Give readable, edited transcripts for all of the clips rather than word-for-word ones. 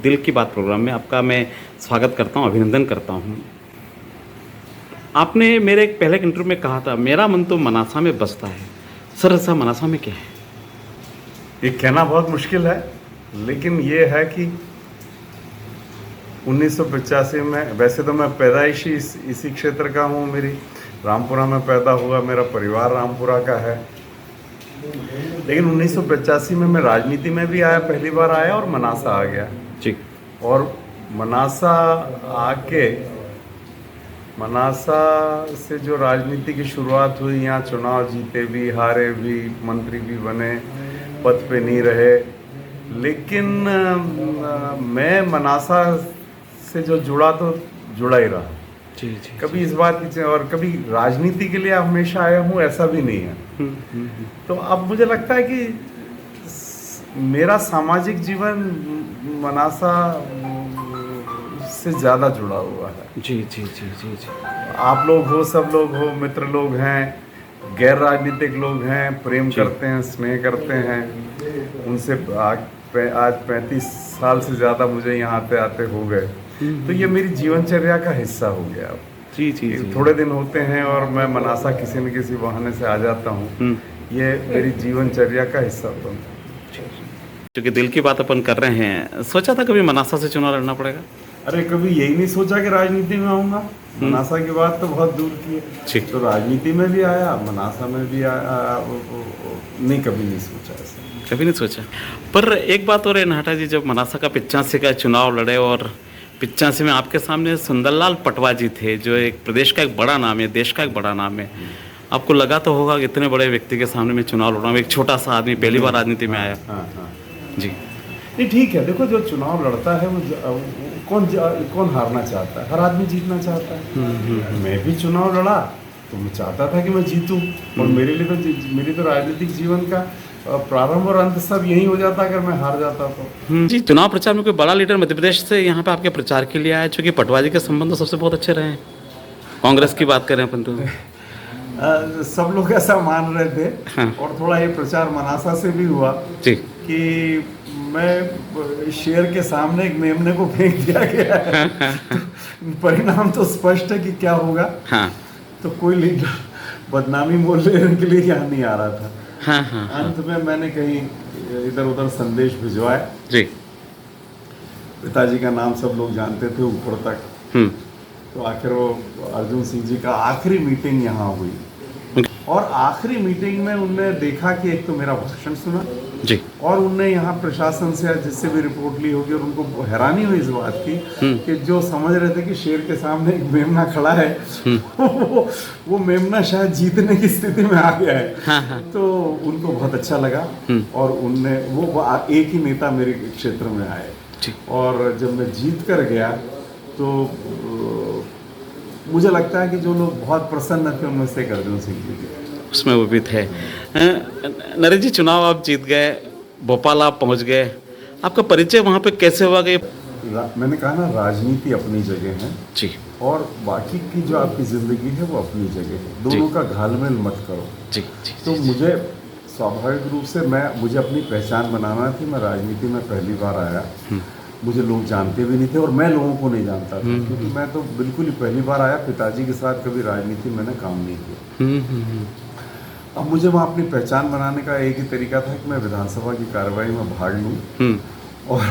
दिल की बात प्रोग्राम में आपका मैं स्वागत करता हूं, अभिनंदन करता हूं। आपने मेरे एक पहले इंटरव्यू में कहा था, मेरा मन तो मनासा में बसता है। सर ऐसा मनासा में क्या है? ये कहना बहुत मुश्किल है, लेकिन ये है कि 1985 में, वैसे तो मैं पैदाइशी इसी क्षेत्र का हूँ। मेरी रामपुरा में पैदा हुआ, मेरा परिवार रामपुरा का है। लेकिन 1985 में मैं राजनीति में भी आया, पहली बार आया और मनासा आ गया जी। और मनासा आके मनासा से जो राजनीति की शुरुआत हुई, यहाँ चुनाव जीते भी, हारे भी, मंत्री भी बने, पद पे नहीं रहे। लेकिन मैं मनासा से जो जुड़ा तो जुड़ा ही रहा। जी जी। कभी इस बात की और कभी राजनीति के लिए हमेशा आया हूँ, ऐसा भी नहीं है। तो अब मुझे लगता है कि मेरा सामाजिक जीवन मनासा से ज़्यादा जुड़ा हुआ है। जी जी जी जी जी। आप लोग हो, सब लोग हो, मित्र लोग हैं, गैर राजनीतिक लोग हैं, प्रेम करते हैं, स्नेह करते हैं। उनसे आज 35 साल से ज़्यादा मुझे यहाँ आते आते हो गए। तो ये मेरी जीवनचर्या का हिस्सा हो गया अब। जी जी जी। थोड़े दिन होते हैं और मैं मनासा किसी न किसी बहाने से आ जाता हूँ। ये मेरी जीवनचर्या का हिस्सा बन गया। क्योंकि दिल की बात अपन कर रहे हैं, सोचा था कभी मनासा से चुनाव लड़ना पड़ेगा? अरे कभी यही नहीं सोचा कि राजनीति में आऊँगा। मनासा की बात तो बहुत दूर की है। तो राजनीति में भी आया, मनासा में भी आया, नहीं, कभी नहीं सोचा ऐसा। कभी नहीं सोचा। पर एक बात और है नाटा जी, जब मनासा का 85 का चुनाव लड़े और 85 में आपके सामने सुंदरलाल पटवा जी थे, जो एक प्रदेश का एक बड़ा नाम है, देश का एक बड़ा नाम है। आपको लगा तो होगा कि इतने बड़े व्यक्ति के सामने में चुनाव लड़ रहा हूँ, एक छोटा सा आदमी पहली बार राजनीति में आया। हाँ। जी नहीं, ठीक है। देखो, जो चुनाव लड़ता है वो कौन हारना चाहता है? हर आदमी जीतना चाहता है। मैं भी चुनाव लड़ा तो मैं चाहता था कि मैं जीतूं। और मेरे लिए तो मेरी तो राजनीतिक जीवन का प्रारंभ और अंत सब यही हो जाता अगर मैं हार जाता तो। जी। चुनाव प्रचार में कोई बड़ा लीडर मध्य प्रदेश से यहाँ पे आपके प्रचार के लिए आया? चूँकि पटवा जी के संबंध तो सबसे बहुत अच्छे रहे हैं। कांग्रेस की बात करें अपन तो सब लोग ऐसा मान रहे थे। हाँ। और थोड़ा ये प्रचार मनासा से भी हुआ जी कि मैं शेर के सामने एक मेमने को फेंक दिया गया है। तो परिणाम तो स्पष्ट है कि क्या होगा। हाँ तो कोई लीडर बदनामी मोल लेने के लिए यहाँ नहीं आ रहा था। हाँ। अंत में मैंने कहीं इधर उधर संदेश भिजवाए। जी। पिताजी का नाम सब लोग जानते थे ऊपर तक। तो आखिर वो अर्जुन सिंह जी का आखिरी मीटिंग यहाँ हुई और आखिरी मीटिंग में उनने देखा कि एक तो मेरा भाषण सुना जी। और उनने यहाँ प्रशासन से जिससे भी रिपोर्ट ली होगी और उनको हैरानी हुई इस बात की कि जो समझ रहे थे कि शेर के सामने एक मेमना खड़ा है वो मेमना शायद जीतने की स्थिति में आ गया है। हाँ। तो उनको बहुत अच्छा लगा और उनने वो एक ही नेता मेरे क्षेत्र में आए। और जब मैं जीत कर गया तो मुझे लगता है कि जो लोग बहुत प्रसन्न थे उनमें से अर्जुन सिंह जी थे। उसमें वो भी थे। नरेश जी, चुनाव आप जीत गए, भोपाल आप पहुंच गए, आपका परिचय वहाँ पे कैसे हुआ? गए मैंने कहा ना, राजनीति अपनी जगह है जी, और बाकी की जो आपकी ज़िंदगी है वो अपनी जगह है। दोनों का घालमेल मत करो। जी जी। तो मुझे स्वाभाविक रूप से मुझे अपनी पहचान बनाना थी। मैं राजनीति में पहली बार आया, मुझे लोग जानते भी नहीं थे और मैं लोगों को नहीं जानता था क्योंकि मैं तो बिल्कुल ही पहली बार आया। पिताजी के साथ कभी राजनीति मैंने काम नहीं किया। अब मुझे वहाँ अपनी पहचान बनाने का एक ही तरीका था कि मैं विधानसभा की कार्रवाई में भाग लूँ। और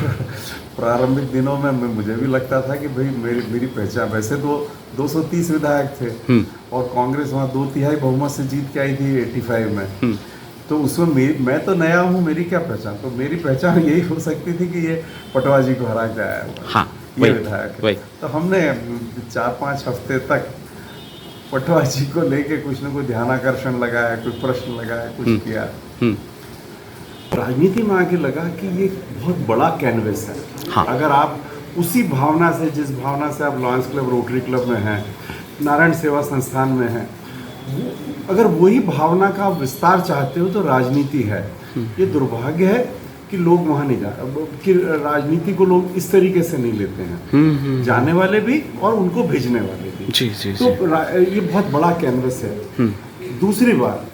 प्रारंभिक दिनों में मुझे भी लगता था कि भाई मेरी पहचान, वैसे तो 230 विधायक थे और कांग्रेस वहाँ 2/3 बहुमत से जीत के आई थी 85 में। तो उसमें मैं तो नया हूँ, मेरी क्या पहचान? तो मेरी पहचान यही हो सकती थी कि ये पटवा जी को हरा के आया हुआ। हाँ, ये विधायक है। तो हमने 4-5 हफ्ते तक पटवा जी को लेके कुछ न कुछ ध्यानाकर्षण लगाया, कुछ प्रश्न लगाया, कुछ किया। राजनीति में आके लगा कि ये बहुत बड़ा कैनवस है। हाँ। अगर आप उसी भावना से, जिस भावना से आप लॉयंस क्लब, रोटरी क्लब में हैं, नारायण सेवा संस्थान में हैं, अगर वही भावना का विस्तार चाहते हो तो राजनीति है। ये दुर्भाग्य है कि लोग वहाँ नहीं कि राजनीति को लोग इस तरीके से नहीं लेते हैं। जाने वाले भी और उनको भेजने वाले भी। जी जी। तो ये बहुत बड़ा कैनवस है। दूसरी बात,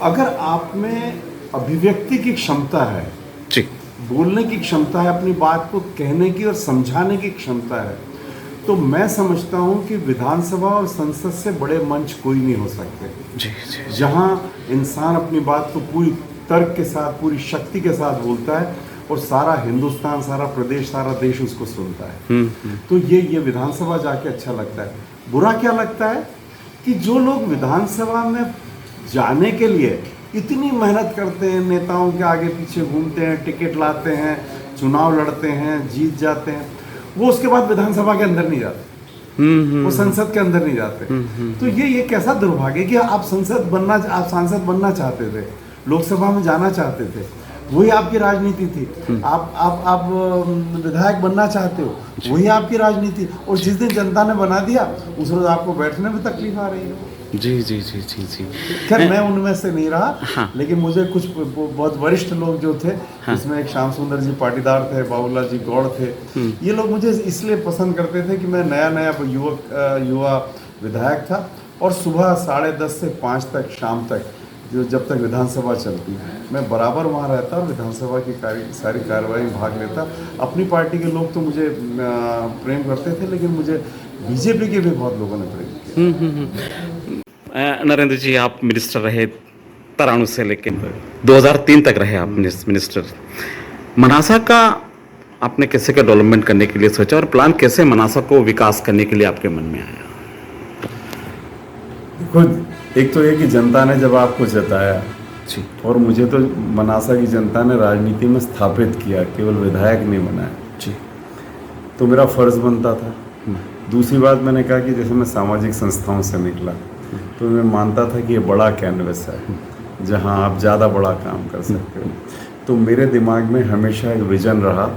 अगर आप में अभिव्यक्ति की क्षमता है जी, बोलने की क्षमता है, अपनी बात को कहने की और समझाने की क्षमता है। तो मैं समझता हूँ कि विधानसभा और संसद से बड़े मंच कोई नहीं हो सकते, जी जी जहाँ इंसान अपनी बात को पूरी तर्क के साथ, पूरी शक्ति के साथ बोलता है और सारा हिंदुस्तान, सारा प्रदेश, सारा देश उसको सुनता है। तो ये विधानसभा जाके अच्छा लगता है। बुरा क्या लगता है कि जो लोग विधानसभा में जाने के लिए इतनी मेहनत करते हैं, नेताओं के आगे पीछे घूमते हैं, टिकट लाते हैं, चुनाव लड़ते हैं, जीत जाते हैं, वो उसके बाद विधानसभा के अंदर नहीं जाते, वो संसद के अंदर नहीं जाते। तो ये कैसा दुर्भाग्य है कि आप सांसद बनना चाहते थे, लोकसभा में जाना चाहते थे, वही आपकी राजनीति थी। आप विधायक बनना चाहते हो, वही आपकी राजनीति। और जिस दिन जनता ने बना दिया, उस रोज आपको बैठने में तकलीफ आ रही है। जी जी जी जी जी खैर मैं उनमें से नहीं रहा। हाँ। लेकिन मुझे कुछ बहुत वरिष्ठ लोग जो थे, हाँ। इसमें एक श्याम सुंदर जी पाटीदार थे, बाबूलाल जी गौड़ थे, ये लोग मुझे इसलिए पसंद करते थे कि मैं नया युवा विधायक था और सुबह 10:30 से 5 तक, शाम तक, जो जब तक विधानसभा चलती, मैं बराबर वहाँ रहता और विधानसभा की सारी कार्रवाई में भाग लेता। अपनी पार्टी के लोग तो मुझे प्रेम करते थे, लेकिन मुझे बीजेपी के भी बहुत लोगों ने प्रेम किया। नरेंद्र जी, आप मिनिस्टर रहे तराणु से लेकर 2003 तक रहे आप मिनिस्टर। मनासा का आपने कैसे का डेवलपमेंट करने के लिए सोचा और प्लान कैसे मनासा को विकास करने के लिए आपके मन में आया? देखो, एक तो ये कि जनता ने जब आपको जताया जी, और मुझे तो मनासा की जनता ने राजनीति में स्थापित किया, केवल विधायक नहीं बनाया जी, तो मेरा फर्ज बनता था। दूसरी बात मैंने कहा कि जैसे मैं सामाजिक संस्थाओं से निकला, तो मैं मानता था कि ये बड़ा कैनवस है जहां आप ज़्यादा बड़ा काम कर सकते हो। तो मेरे दिमाग में हमेशा एक विजन रहा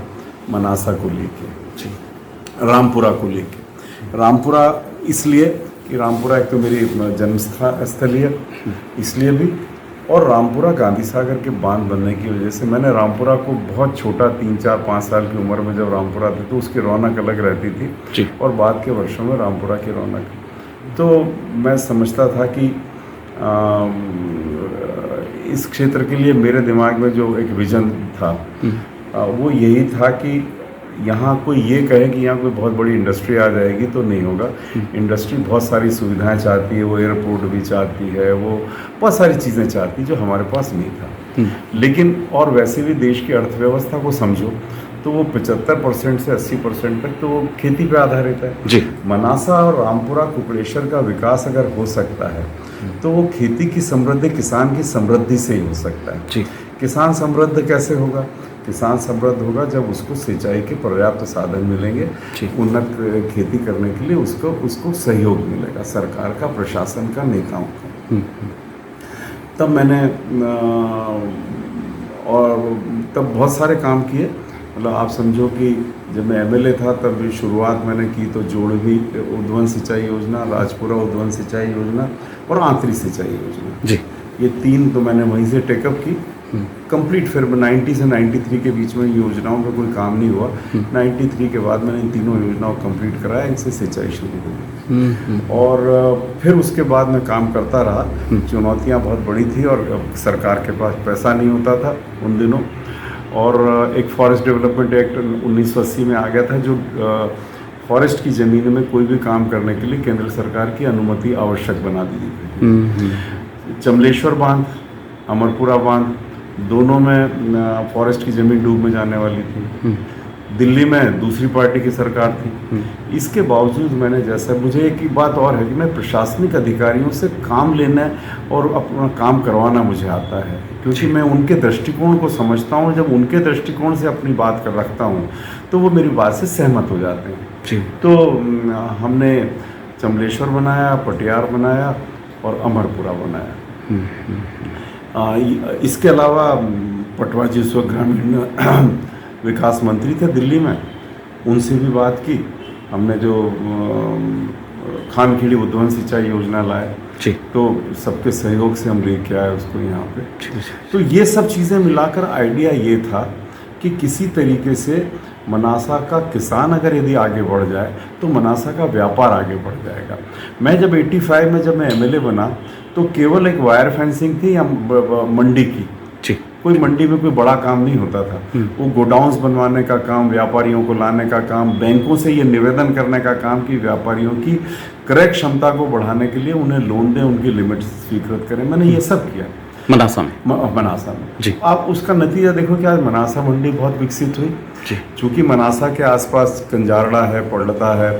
मनासा को लेके, जी, रामपुरा को लेके। रामपुरा इसलिए कि रामपुरा एक तो मेरी जन्म स्थली है, इसलिए भी, और रामपुरा गांधी सागर के बांध बनने की वजह से। मैंने रामपुरा को बहुत छोटा 3, 4, 5 साल की उम्र में जब रामपुरा थी तो उसकी रौनक अलग रहती थी जी, और बाद के वर्षों में रामपुरा की रौनक। तो मैं समझता था कि इस क्षेत्र के लिए मेरे दिमाग में जो एक विजन था वो यही था कि यहाँ कोई ये कहे कि यहाँ कोई बहुत बड़ी इंडस्ट्री आ जाएगी तो नहीं होगा। इंडस्ट्री बहुत सारी सुविधाएं चाहती है, वो एयरपोर्ट भी चाहती है, वो बहुत सारी चीज़ें चाहती है जो हमारे पास नहीं था। लेकिन और वैसे भी देश की अर्थव्यवस्था को समझो तो वो 75% से 80% तक तो वो खेती पे आधारित है। जी, मनासा और रामपुरा कुकड़ेश्वर का विकास अगर हो सकता है तो वो खेती की समृद्धि, किसान की समृद्धि से ही हो सकता है। जी, किसान समृद्ध कैसे होगा? किसान समृद्ध होगा जब उसको सिंचाई के पर्याप्त साधन मिलेंगे, उन्नत खेती करने के लिए उसको सहयोग मिलेगा, सरकार का, प्रशासन का, नेताओं का। तब मैंने और तब बहुत सारे काम किए। मतलब आप समझो कि जब मैं एमएलए था तब भी शुरुआत मैंने की तो जोड़वी उद्वन सिंचाई योजना, राजपुरा उद्वन सिंचाई योजना और आंतरी सिंचाई योजना, जी, ये 3 तो मैंने वहीं से टेकअप की कंप्लीट। फिर 90 से 93 के बीच में योजनाओं का कोई काम नहीं हुआ। 93 के बाद मैंने इन तीनों योजनाओं को कंप्लीट कराया, इनसे सिंचाई शुरू हुई। और फिर उसके बाद मैं काम करता रहा। चुनौतियां बहुत बड़ी थी और सरकार के पास पैसा नहीं होता था उन दिनों। और एक फॉरेस्ट डेवलपमेंट एक्ट 1980 में आ गया था जो फॉरेस्ट की ज़मीन में कोई भी काम करने के लिए केंद्र सरकार की अनुमति आवश्यक बना दी थी। चमलेश्वर बांध, अमरपुरा बांध, दोनों में फॉरेस्ट की ज़मीन डूब में जाने वाली थी। दिल्ली में दूसरी पार्टी की सरकार थी। इसके बावजूद मैंने, जैसा, मुझे एक बात और है कि मैं प्रशासनिक अधिकारियों से काम लेना और अपना काम करवाना मुझे आता है, क्योंकि मैं उनके दृष्टिकोण को समझता हूँ। जब उनके दृष्टिकोण से अपनी बात कर रखता हूँ तो वो मेरी बात से सहमत हो जाते हैं। जी, तो हमने चमलेश्वर बनाया, पटियार बनाया और अमरपुरा बनाया। इसके अलावा पटवा जी उस वक्त ग्रामीण विकास मंत्री थे दिल्ली में, उनसे भी बात की। हमने जो खानखेड़ी उद्वन सिंचाई योजना लाए, जी, तो सबके सहयोग से हम लेके आए उसको यहाँ पे। तो ये सब चीज़ें मिलाकर आइडिया ये था कि किसी तरीके से मनासा का किसान अगर यदि आगे बढ़ जाए तो मनासा का व्यापार आगे बढ़ जाएगा। मैं जब 85 में जब मैं एमएलए बना तो केवल एक वायर फेंसिंग थी या मंडी की, जी, कोई मंडी में कोई बड़ा काम नहीं होता था। वो गोडाउन्स बनवाने का काम, व्यापारियों को लाने का काम, बैंकों से ये निवेदन करने का काम कि व्यापारियों की क्रय क्षमता को बढ़ाने के लिए उन्हें लोन दें, उनकी लिमिट स्वीकृत करें। मैंने ये सब किया मनासा में। मनासा में जी। आप उसका नतीजा देखो कि आज मनासा मंडी बहुत विकसित हुई। जी। चूँकि मनासा के आसपास कंजारड़ा है, पड़लता है,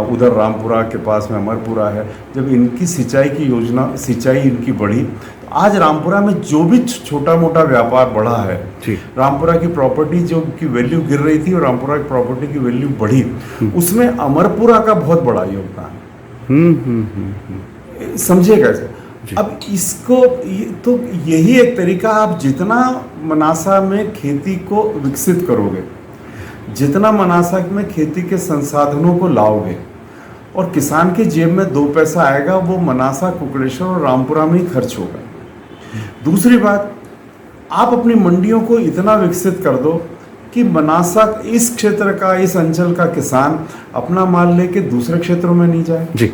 उधर रामपुरा के पास में अमरपुरा है, जब इनकी सिंचाई इनकी बढ़ी, तो आज रामपुरा में जो भी छोटा मोटा व्यापार बढ़ा है, जी। रामपुरा की प्रॉपर्टी जो की वैल्यू गिर रही थी और रामपुरा की प्रॉपर्टी की वैल्यू बढ़ी, उसमें अमरपुरा का बहुत बड़ा योगदान है। समझिएगा इसे। अब इसको तो यही एक तरीका, आप जितना मनासा में खेती को विकसित करोगे, जितना मनासा में खेती के संसाधनों को लाओगे और किसान के जेब में 2 पैसा आएगा, वो मनासा, कुकड़ेश्वर और रामपुरा में ही खर्च होगा। दूसरी बात, आप अपनी मंडियों को इतना विकसित कर दो कि मनासा, इस क्षेत्र का, इस अंचल का किसान अपना माल लेके दूसरे क्षेत्रों में नहीं जाए। जी।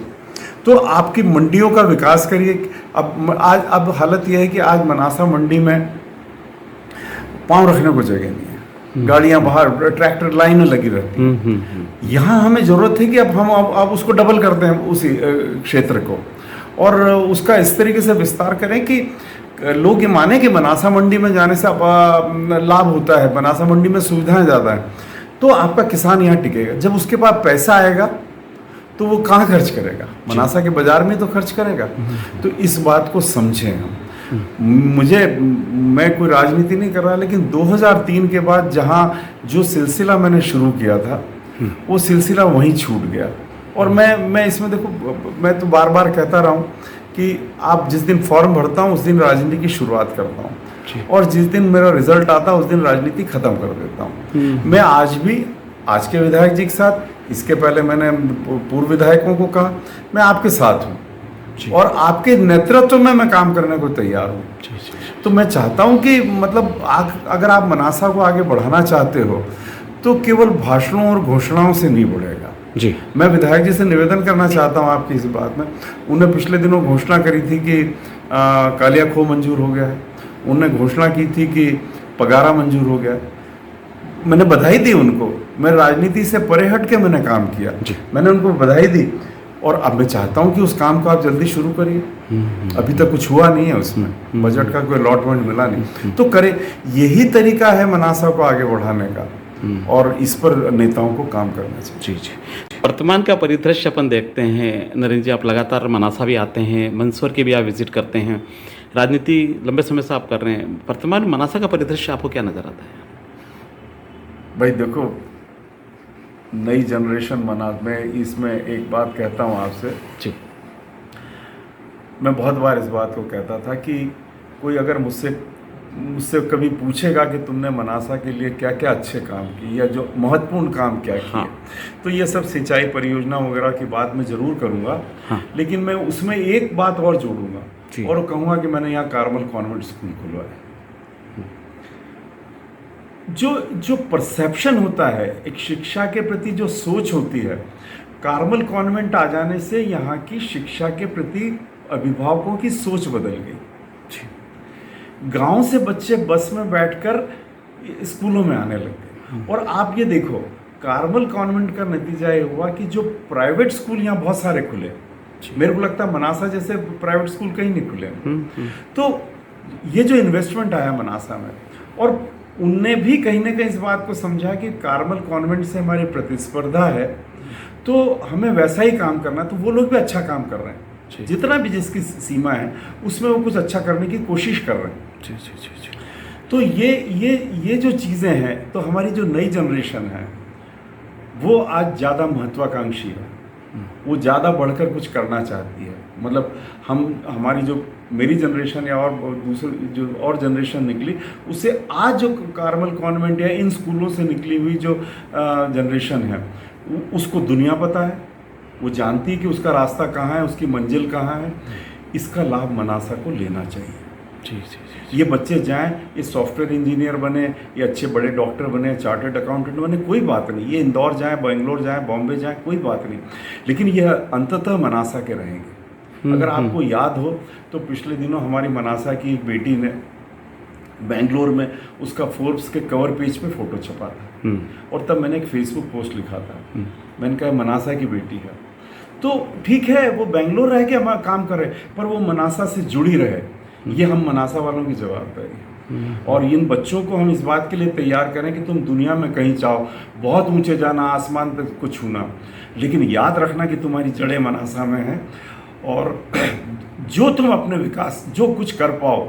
तो आपकी मंडियों का विकास करिए। अब हालत यह है कि आज मनासा मंडी में पाँव रखने को जगह नहीं है, गाड़ियां बाहर, ट्रैक्टर लाइनें लगी रहती हैं। यहाँ हमें ज़रूरत है कि अब उसको डबल करते हैं उसी क्षेत्र को, और उसका इस तरीके से विस्तार करें कि लोग ये माने कि मनासा मंडी में जाने से लाभ होता है, मनासा मंडी में सुविधाएं ज़्यादा हैं, तो आपका किसान यहाँ टिकेगा। जब उसके पास पैसा आएगा तो वो कहाँ खर्च करेगा? मनासा के बाजार में तो खर्च करेगा। तो इस बात को समझें हम। मैं कोई राजनीति नहीं कर रहा, लेकिन 2003 के बाद जहाँ जो सिलसिला मैंने शुरू किया था, वो सिलसिला वहीं छूट गया। और मैं इसमें देखो, मैं तो बार बार कहता रहा हूँ कि आप जिस दिन फॉर्म भरता हूँ उस दिन राजनीति की शुरुआत करता हूँ, और जिस दिन मेरा रिजल्ट आता है उस दिन राजनीति खत्म कर देता हूँ। मैं आज के विधायक जी के साथ, इसके पहले मैंने पूर्व विधायकों को कहा, मैं आपके साथ हूँ और आपके नेतृत्व में मैं काम करने को तैयार हूँ। तो मैं चाहता हूँ कि मतलब अगर आप मनासा को आगे बढ़ाना चाहते हो तो केवल भाषणों और घोषणाओं से नहीं बढ़ेगा। जी। मैं विधायक जी से निवेदन करना चाहता हूँ आपकी इस बात में। उन्होंने पिछले दिनों घोषणा करी थी कि कालिया खो मंजूर हो गया है, उन्होंने घोषणा की थी कि पगारा मंजूर हो गया है। मैंने बधाई दी उनको, मैं राजनीति से परे हट के मैंने काम किया, मैंने उनको बधाई दी, और अब मैं चाहता हूं कि उस काम को आप जल्दी शुरू करिए। अभी तक कुछ हुआ नहीं है, उसमें बजट का कोई अलॉटमेंट मिला नहीं, तो करें। यही तरीका है मनासा को आगे बढ़ाने का, और इस पर नेताओं को काम करना चाहिए। जी। वर्तमान का परिदृश्य अपन देखते हैं नरेंद्र जी, आप लगातार मनासा भी आते हैं, मंदसौर के भी आप विजिट करते हैं, राजनीति लंबे समय से आप कर रहे हैं। वर्तमान मनासा का परिदृश्य आपको क्या नज़र आता है? भाई देखो, नई जनरेशन मैं इसमें एक बात कहता हूँ आपसे। जी। मैं बहुत बार इस बात को कहता था कि कोई अगर मुझसे कभी पूछेगा कि तुमने मनासा के लिए क्या क्या अच्छे काम किए या जो महत्वपूर्ण काम क्या किए, हाँ। तो ये सब सिंचाई परियोजना वगैरह की बात मैं ज़रूर करूँगा। हाँ। लेकिन मैं उसमें एक बात और जोड़ूंगा और कहूँगा कि मैंने यहाँ कार्मल कॉन्वेंट स्कूल खुलवाया। जो परसेप्शन होता है, एक शिक्षा के प्रति जो सोच होती है, कार्मल कॉन्वेंट आ जाने से यहाँ की शिक्षा के प्रति अभिभावकों की सोच बदल गई। गांव से बच्चे बस में बैठकर स्कूलों में आने लग गए। और आप ये देखो, कार्मल कॉन्वेंट का नतीजा ये हुआ कि जो प्राइवेट स्कूल यहाँ बहुत सारे खुले, मेरे को लगता है मनासा जैसे प्राइवेट स्कूल कहीं नहीं खुले। तो ये जो इन्वेस्टमेंट आया मनासा में, और उनने भी कहीं ना कहीं इस बात को समझा कि कार्मल कॉन्वेंट से हमारी प्रतिस्पर्धा है, तो हमें वैसा ही काम करना है। तो वो लोग भी अच्छा काम कर रहे हैं, जितना भी जिसकी सीमा है उसमें वो कुछ अच्छा करने की कोशिश कर रहे हैं। तो ये जो चीज़ें हैं, तो हमारी जो नई जनरेशन है वो आज ज़्यादा महत्वाकांक्षी है, वो ज़्यादा बढ़कर कुछ करना चाहती है। मतलब हमारी जो मेरी जनरेशन या और दूसरी जो और जनरेशन निकली, उससे आज जो कार्मल कॉन्वेंट या इन स्कूलों से निकली हुई जो जनरेशन है, उसको दुनिया पता है, वो जानती है कि उसका रास्ता कहाँ है, उसकी मंजिल कहाँ है। इसका लाभ मनासा को लेना चाहिए। जी। ये बच्चे जाएं, ये सॉफ्टवेयर इंजीनियर बने, ये अच्छे बड़े डॉक्टर बने, चार्टर्ड अकाउंटेंट बने, कोई बात नहीं। ये इंदौर जाएं, बेंगलोर जाएं, बॉम्बे जाएं, कोई बात नहीं। लेकिन यह अंततः मनासा के रहेंगे। अगर आपको याद हो तो पिछले दिनों हमारी मनासा की एक बेटी ने बेंगलोर में उसका फोर्ब्स के कवर पेज पे फोटो छपा था। और तब मैंने एक फेसबुक पोस्ट लिखा था, मैंने कहा मनासा की बेटी है। तो ठीक है, वो बेंगलोर रह के हमारा काम करे, पर वो मनासा से जुड़ी रहे, ये हम मनासा वालों की जवाबदारी है। और इन बच्चों को हम इस बात के लिए तैयार करें कि तुम दुनिया में कहीं चाहो, बहुत ऊंचे जाना, आसमान तक को छूना, लेकिन याद रखना कि तुम्हारी जड़ें मनासा में हैं। और जो तुम अपने विकास, जो कुछ कर पाओ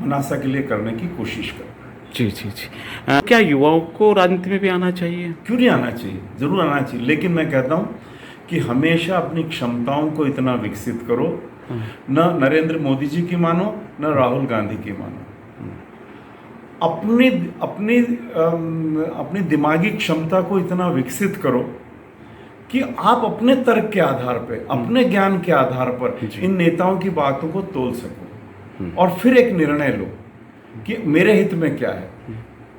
मनासा के लिए करने की कोशिश करो। जी जी जी। क्या युवाओं को राजनीति में भी आना चाहिए? क्यों नहीं आना चाहिए, ज़रूर आना चाहिए, लेकिन मैं कहता हूँ कि हमेशा अपनी क्षमताओं को इतना विकसित करो, न नरेंद्र मोदी जी की मानो, न राहुल गांधी की मानो। अपनी अपनी अपनी दिमागी क्षमता को इतना विकसित करो कि आप अपने तर्क के आधार पर, अपने ज्ञान के आधार पर इन नेताओं की बातों को तोल सको और फिर एक निर्णय लो कि मेरे हित में क्या है,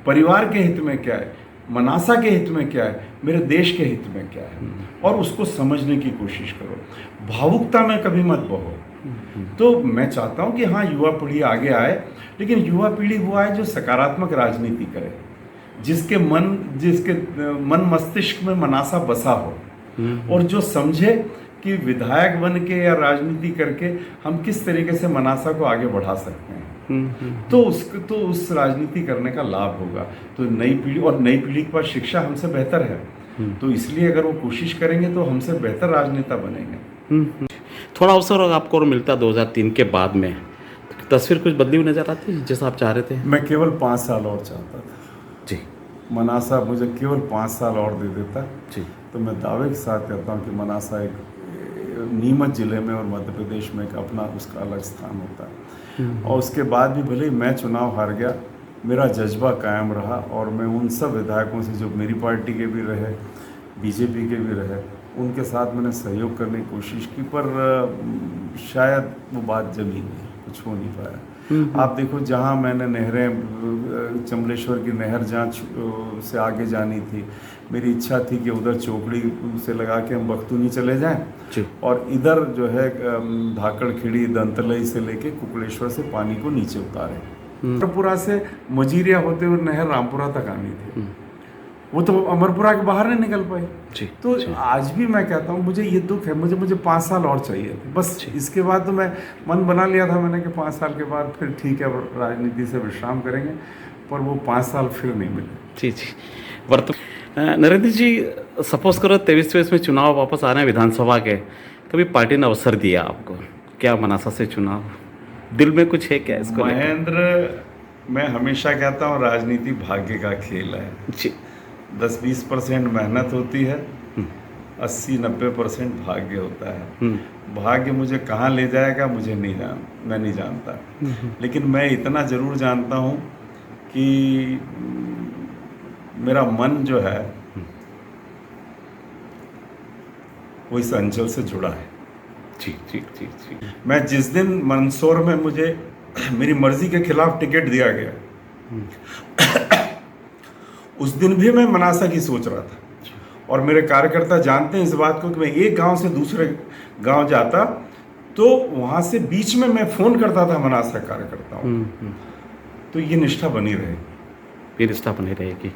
परिवार के हित में क्या है, मनासा के हित में क्या है, मेरे देश के हित में क्या है, और उसको समझने की कोशिश करो। भावुकता में कभी मत बहो। तो मैं चाहता हूं कि हाँ, युवा पीढ़ी आगे आए, लेकिन युवा पीढ़ी वो आए जो सकारात्मक राजनीति करे, जिसके मन मस्तिष्क में मनासा बसा हो, और जो समझे कि विधायक बन के या राजनीति करके हम किस तरीके से मनासा को आगे बढ़ा सकते हैं। तो उस राजनीति करने का लाभ होगा। तो नई पीढ़ी, और नई पीढ़ी के पास शिक्षा हमसे बेहतर है, तो इसलिए अगर वो कोशिश करेंगे तो हमसे बेहतर राजनेता बनेंगे। थोड़ा अवसर आपको और मिलता 2003 के बाद में, तो तस्वीर कुछ बदली हुई नजर आती है जैसा आप चाह रहे थे? मैं केवल 5 साल और चाहता था जी। मनासा मुझे केवल 5 साल और दे देता जी, तो मैं दावे के साथ कहता हूँ कि मनासा एक नीमच जिले में और मध्य प्रदेश में एक अपना उसका अलग स्थान होता है। और उसके बाद भी भले ही मैं चुनाव हार गया, मेरा जज्बा कायम रहा, और मैं उन सब विधायकों से जो मेरी पार्टी के भी रहे, बीजेपी के भी रहे, उनके साथ मैंने सहयोग करने की कोशिश की, पर शायद वो बात जमी नहीं, कुछ हो नहीं पाया। आप देखो, जहाँ मैंने नहरें, चमलेश्वर की नहर जहाँ से आगे जानी थी, मेरी इच्छा थी कि उधर चौकड़ी से लगा के हम बख्तूनी चले जाएं, और इधर जो है धाकड़ खिड़ी दंतलई से लेके कुकड़ेश्वर से पानी को नीचे उतारें। अमरपुरा से मजीरिया होते हुए नहर रामपुरा तक आनी थी, वो तो अमरपुरा के बाहर नहीं निकल पाई। तो आज भी मैं कहता हूँ, मुझे ये दुख है, मुझे 5 साल और चाहिए थे बस। इसके बाद तो मैं मन बना लिया था मैंने कि 5 साल के बाद फिर ठीक है, राजनीति से विश्राम करेंगे, पर वो 5 साल फिर नहीं मिले। जी जी। नरेंद्र जी, सपोज करो 23 में चुनाव वापस आ रहे हैं विधानसभा के, कभी पार्टी ने अवसर दिया आपको, क्या मनासा से चुनाव, दिल में कुछ है क्या इसको? महेंद्र, मैं हमेशा कहता हूँ राजनीति भाग्य का खेल है जी। 10-20% मेहनत होती है, 80-90% भाग्य होता है। भाग्य मुझे कहाँ ले जाएगा मैं नहीं जानता, लेकिन मैं इतना जरूर जानता हूँ कि मेरा मन जो है वो इस अंचल से जुड़ा है। जी जी जी जी। मैं जिस दिन मंदसौर में मुझे मेरी मर्जी के खिलाफ टिकट दिया गया, उस दिन भी मैं मनासा की सोच रहा था, और मेरे कार्यकर्ता जानते हैं इस बात को कि मैं एक गांव से दूसरे गांव जाता तो वहां से बीच में मैं फोन करता था मनासा कार्यकर्ताओं। तो ये निष्ठा बनी रहेगी, ये निष्ठा बनी रहेगी।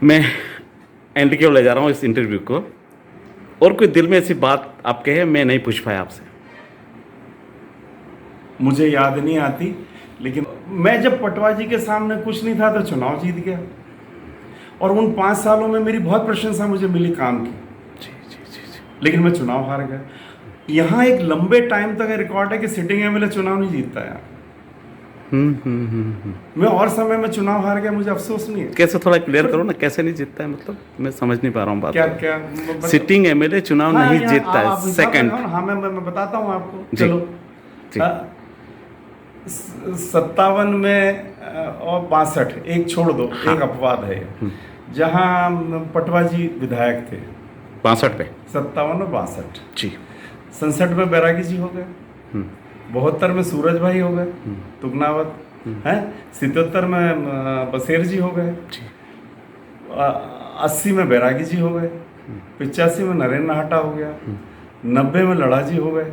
मैं एंड की ओर ले जा रहा हूँ इस इंटरव्यू को, और कोई दिल में ऐसी बात आप कहे मैं नहीं पूछ पाया आपसे? मुझे याद नहीं आती, लेकिन मैं जब पटवा जी के सामने कुछ नहीं था तो चुनाव जीत गया, और उन 5 सालों में मेरी बहुत प्रशंसा मुझे मिली काम की। जी जी जी जी। लेकिन मैं चुनाव हार गया। यहाँ एक लंबे टाइम तक रिकॉर्ड है कि सिटिंग एमएलए चुनाव नहीं जीतता यार। मैं और समय में चुनाव हार गया, मुझे अफसोस नहीं है। कैसे, थोड़ा क्लियर करो ना, कैसे नहीं जीतता है, मतलब मैं समझ नहीं पा रहा हूँ बात। क्या सिटिंग एमएलए चुनाव नहीं जीतता है? सेकंड, हाँ मैं बताता हूँ आपको। जी, चलो, 57 में और 62, एक छोड़ दो, एक अपवाद है जहाँ पटवा जी विधायक थे 62 पे, 57 और 62 जी। 67 में बैरागी जी हो गए, 72 में सूरज भाई हो गए तुगनावत हैं, 77 में बसेर जी हो गए, 80 में बैरागी जी हो गए, 85 में नरेंद्र नाहटा हो गया, 90 में लड़ा जी हो गए,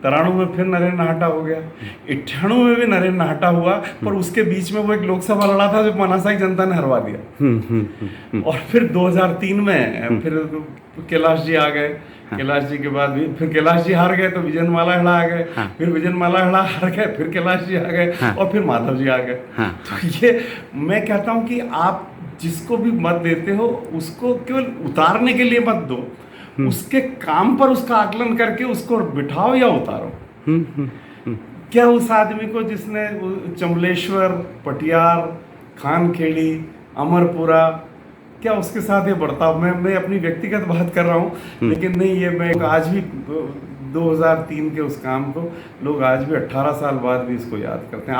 93 में फिर नरेंद्र नाहटा हो गया, 98 में भी नरेंद्र नाहटा हुआ, पर उसके बीच में वो एक लोकसभा लड़ा था जो मनासा की जनता ने हरवा दिया। और फिर 2003 में फिर कैलाश जी आ गए, कैलाश जी के बाद भी फिर कैलाश जी हार गए तो विजन माला हेड़ा आ गए, फिर विजन माला हेड़ा हार गए, फिर कैलाश जी आ गए, और फिर माधव जी आ गए। तो ये मैं कहता हूँ कि आप जिसको भी मत देते हो उसको केवल उतारने के लिए मत दो, उसके काम पर उसका आकलन करके उसको बिठाओ या उतारो। क्या उस आदमी को जिसने चमलेश्वर, पटियार, खानखेड़ी, अमरपुरा, क्या उसके साथ ये बर्ताव, मैं अपनी व्यक्तिगत बात कर रहा हूँ, लेकिन नहीं, ये मैं आज भी 2003 के उस काम को लोग आज भी 18 साल बाद भी इसको याद करते हैं।